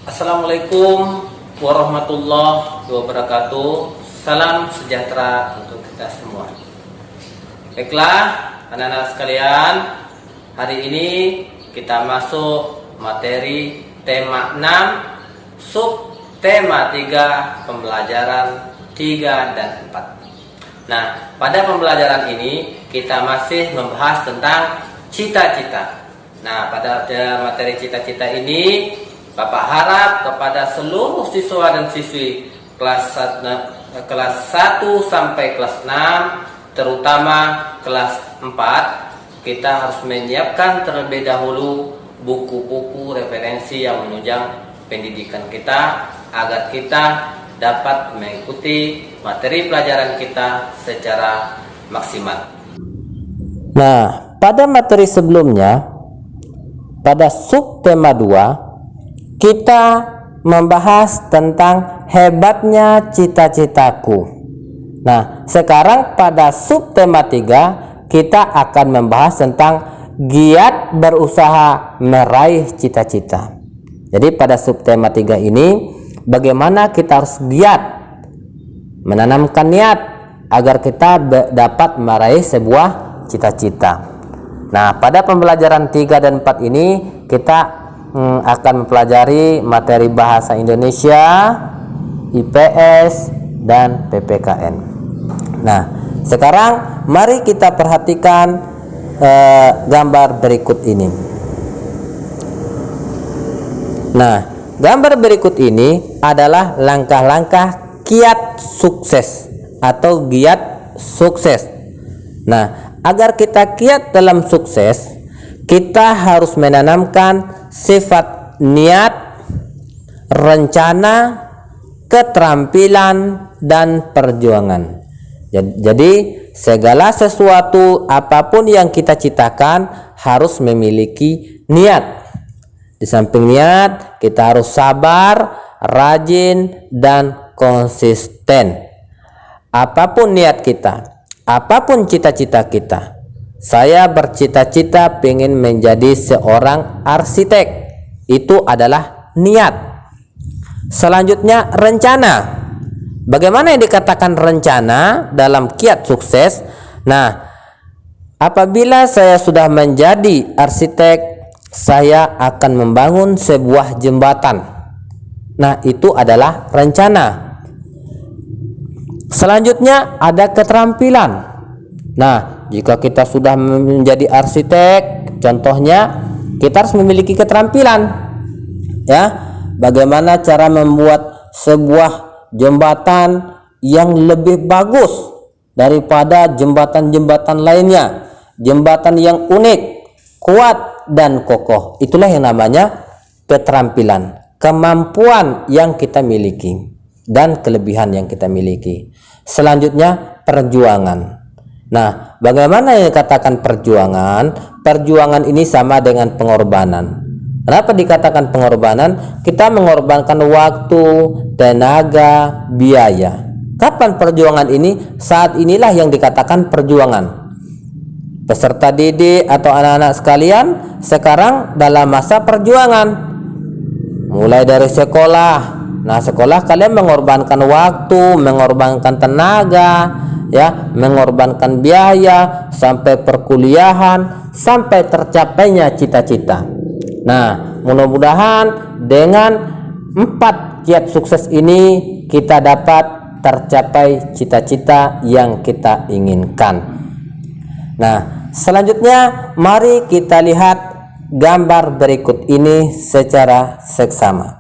Assalamualaikum warahmatullahi wabarakatuh. Salam sejahtera untuk kita semua. Baiklah, anak-anak sekalian, hari ini kita masuk materi tema 6, sub tema 3, pembelajaran 3 dan 4. Nah, pada pembelajaran ini kita masih membahas tentang cita-cita. Nah, pada materi cita-cita ini Bapak harap kepada seluruh siswa dan siswi kelas 1 sampai kelas 6, terutama kelas 4, kita harus menyiapkan terlebih dahulu buku-buku referensi yang menunjang pendidikan kita agar kita dapat mengikuti materi pelajaran kita secara maksimal. Nah, pada materi sebelumnya, pada subtema 2, kita membahas tentang hebatnya cita-citaku. Nah, sekarang pada subtema 3 kita akan membahas tentang giat berusaha meraih cita-cita. Jadi pada subtema 3 ini bagaimana kita harus giat menanamkan niat agar kita dapat meraih sebuah cita-cita. Nah, pada pembelajaran 3 dan 4 ini kita akan mempelajari materi bahasa Indonesia, IPS, dan PPKN. Nah, sekarang mari kita perhatikan gambar berikut ini. Nah, gambar berikut ini adalah langkah-langkah kiat sukses atau giat sukses. Nah, agar kita kiat dalam sukses, kita harus menanamkan sifat niat, rencana, keterampilan, dan perjuangan. Jadi segala sesuatu apapun yang kita citakan harus memiliki niat. Di samping niat, kita harus sabar, rajin, dan konsisten. Apapun niat kita, apapun cita-cita kita. Saya bercita-cita ingin menjadi seorang arsitek. Itu adalah niat. Selanjutnya rencana. Bagaimana yang dikatakan rencana dalam kiat sukses? Nah, apabila saya sudah menjadi arsitek, saya akan membangun sebuah jembatan. Nah, itu adalah rencana. Selanjutnya ada keterampilan. Nah, jika kita sudah menjadi arsitek, contohnya kita harus memiliki keterampilan, ya. Bagaimana cara membuat sebuah jembatan yang lebih bagus daripada jembatan-jembatan lainnya, jembatan yang unik, kuat, dan kokoh. Itulah yang namanya keterampilan, kemampuan yang kita miliki dan kelebihan yang kita miliki. Selanjutnya perjuangan. Nah, bagaimana yang dikatakan perjuangan? Perjuangan ini sama dengan pengorbanan. Kenapa dikatakan pengorbanan? Kita mengorbankan waktu, tenaga, biaya. Kapan perjuangan ini? Saat inilah yang dikatakan perjuangan. Peserta didik atau anak-anak sekalian sekarang dalam masa perjuangan. Mulai dari sekolah. Nah, sekolah kalian mengorbankan waktu, mengorbankan tenaga, ya, mengorbankan biaya sampai perkuliahan, sampai tercapainya cita-cita. Nah, mudah-mudahan dengan 4 kiat sukses ini kita dapat tercapai cita-cita yang kita inginkan. Nah, selanjutnya mari kita lihat gambar berikut ini secara seksama.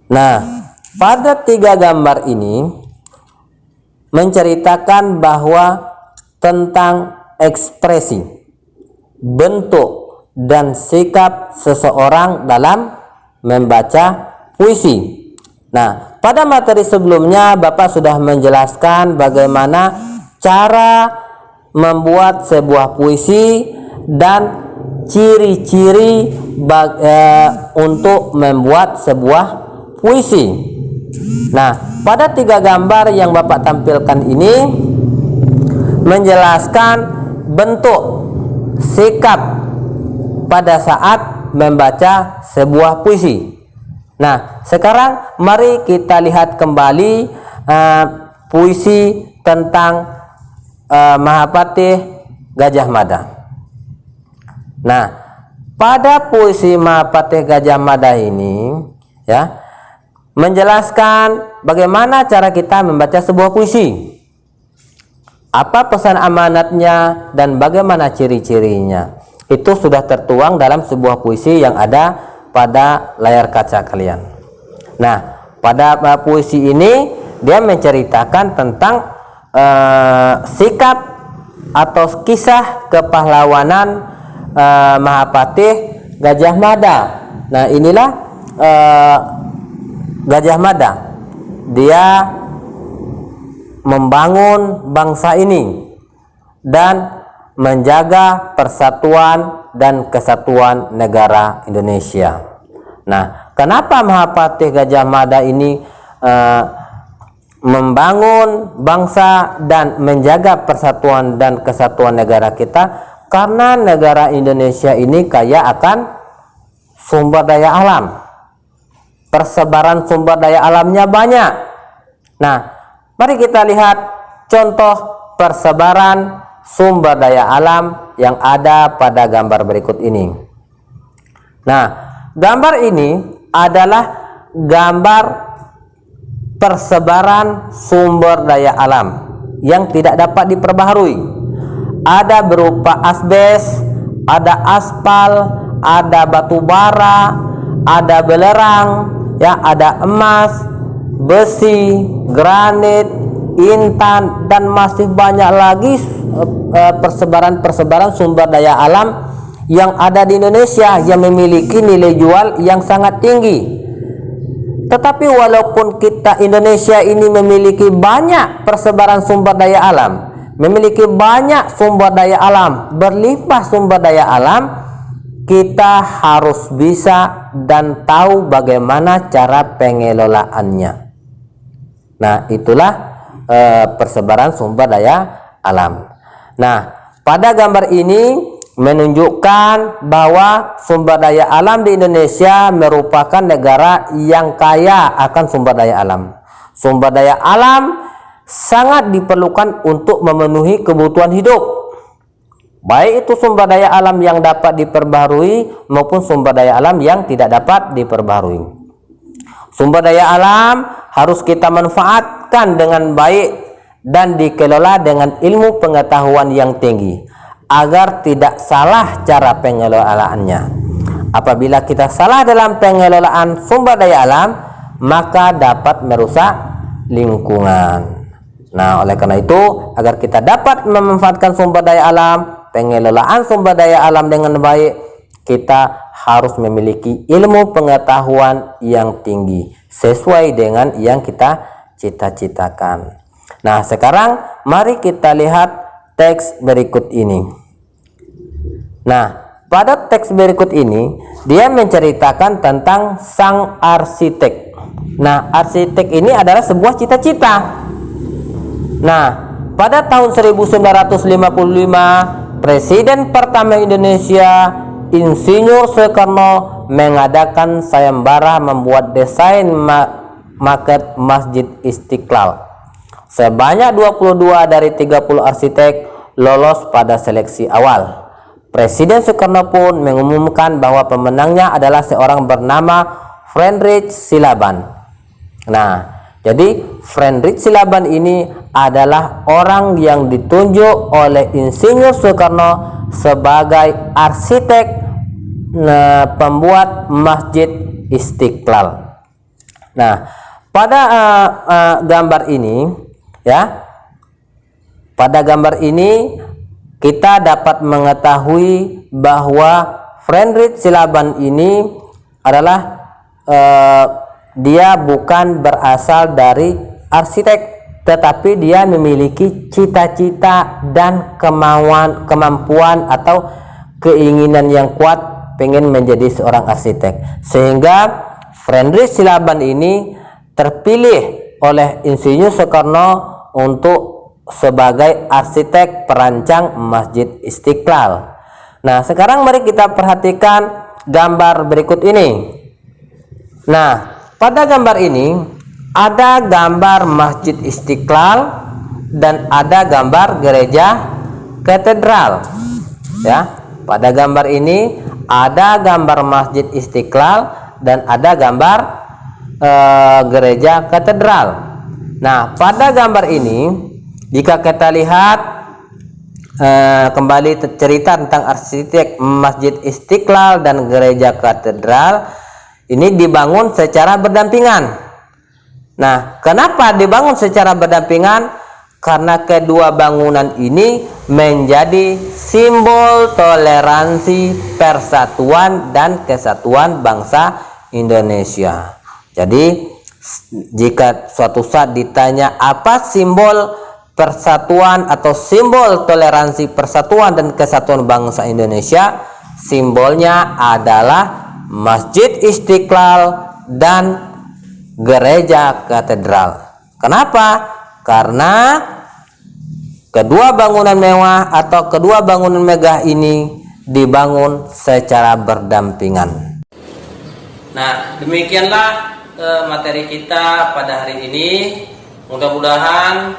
Nah, pada 3 gambar ini menceritakan bahwa tentang ekspresi, bentuk, dan sikap seseorang dalam membaca puisi. Nah, pada materi sebelumnya Bapak sudah menjelaskan bagaimana cara membuat sebuah puisi dan ciri-ciri untuk membuat sebuah puisi. Nah, pada 3 gambar yang Bapak tampilkan ini menjelaskan bentuk sikap pada saat membaca sebuah puisi. Nah, sekarang mari kita lihat kembali puisi tentang Mahapatih Gajah Mada. Nah, pada puisi Mahapatih Gajah Mada ini ya menjelaskan bagaimana cara kita membaca sebuah puisi, apa pesan amanatnya, dan bagaimana ciri-cirinya. Itu sudah tertuang dalam sebuah puisi yang ada pada layar kaca kalian. Nah, pada puisi ini dia menceritakan tentang sikap atau kisah kepahlawanan Mahapatih Gajah Mada. Nah, inilah Gajah Mada. Dia membangun bangsa ini dan menjaga persatuan dan kesatuan negara Indonesia. Nah, kenapa Mahapatih Gajah Mada ini membangun bangsa dan menjaga persatuan dan kesatuan negara kita? Karena negara Indonesia ini kaya akan sumber daya alam. Persebaran sumber daya alamnya banyak. Nah, mari kita lihat contoh persebaran sumber daya alam yang ada pada gambar berikut ini. Nah, gambar ini adalah gambar persebaran sumber daya alam yang tidak dapat diperbaharui. Ada berupa asbes, ada aspal, ada batu bara, ada belerang, ya, ada emas, besi, granit, intan, dan masih banyak lagi persebaran sumber daya alam yang ada di Indonesia yang memiliki nilai jual yang sangat tinggi. Tetapi walaupun kita Indonesia ini memiliki banyak persebaran sumber daya alam, memiliki banyak sumber daya alam, berlimpah sumber daya alam, kita harus bisa dan tahu bagaimana cara pengelolaannya. Nah, itulah persebaran sumber daya alam. Nah, pada gambar ini menunjukkan bahwa sumber daya alam di Indonesia merupakan negara yang kaya akan sumber daya alam. Sumber daya alam sangat diperlukan untuk memenuhi kebutuhan hidup, baik itu sumber daya alam yang dapat diperbaharui maupun sumber daya alam yang tidak dapat diperbaharui. Sumber daya alam harus kita manfaatkan dengan baik dan dikelola dengan ilmu pengetahuan yang tinggi agar tidak salah cara pengelolaannya. Apabila kita salah dalam pengelolaan sumber daya alam, maka dapat merusak lingkungan. Nah, oleh karena itu, agar kita dapat memanfaatkan sumber daya alam, pengelolaan sumber daya alam dengan baik, kita harus memiliki ilmu pengetahuan yang tinggi sesuai dengan yang kita cita-citakan. Nah, sekarang mari kita lihat teks berikut ini. Nah, pada teks berikut ini dia menceritakan tentang sang arsitek. Nah, arsitek ini adalah sebuah cita-cita. Nah, pada tahun 1955 Presiden pertama Indonesia Insinyur Soekarno mengadakan sayembara membuat desain maket Masjid Istiqlal. Sebanyak 22 dari 30 arsitek lolos pada seleksi awal. Presiden Soekarno pun mengumumkan bahwa pemenangnya adalah seorang bernama Friedrich Silaban. Nah, jadi Friedrich Silaban ini adalah orang yang ditunjuk oleh Insinyur Soekarno sebagai arsitek pembuat Masjid Istiqlal. Nah, pada gambar ini, ya, pada gambar ini kita dapat mengetahui bahwa Friedrich Silaban ini adalah dia bukan berasal dari arsitek, tetapi dia memiliki cita-cita dan kemampuan atau keinginan yang kuat pengen menjadi seorang arsitek, sehingga Friedrich Silaban ini terpilih oleh Insinyur Soekarno untuk sebagai arsitek perancang Masjid Istiqlal. Nah, sekarang mari kita perhatikan gambar berikut ini. Nah, pada gambar ini ada gambar Masjid Istiqlal dan ada gambar gereja katedral. Ya, pada gambar ini ada gambar Masjid Istiqlal dan ada gambar gereja katedral. Nah, pada gambar ini jika kita lihat kembali cerita tentang arsitek Masjid Istiqlal dan gereja katedral ini dibangun secara berdampingan. Nah, kenapa dibangun secara berdampingan? Karena kedua bangunan ini menjadi simbol toleransi, persatuan dan kesatuan bangsa Indonesia. Jadi jika suatu saat ditanya apa simbol persatuan atau simbol toleransi, persatuan dan kesatuan bangsa Indonesia, simbolnya adalah Masjid Istiqlal dan gereja katedral. Kenapa? Karena kedua bangunan mewah atau kedua bangunan megah ini dibangun secara berdampingan. Nah, demikianlah materi kita pada hari ini. Mudah-mudahan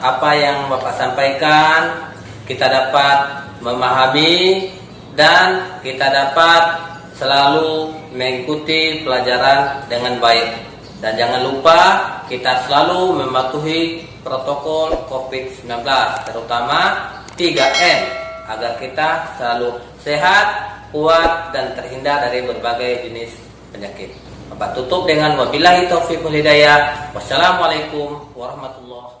apa yang Bapak sampaikan kita dapat memahami dan kita dapat selalu mengikuti pelajaran dengan baik. Dan jangan lupa kita selalu mematuhi protokol COVID-19, terutama 3M, agar kita selalu sehat, kuat dan terhindar dari berbagai jenis penyakit. Bapak tutup dengan wabillahi taufiq wal hidayah. Wassalamualaikum warahmatullahi wabarakatuh.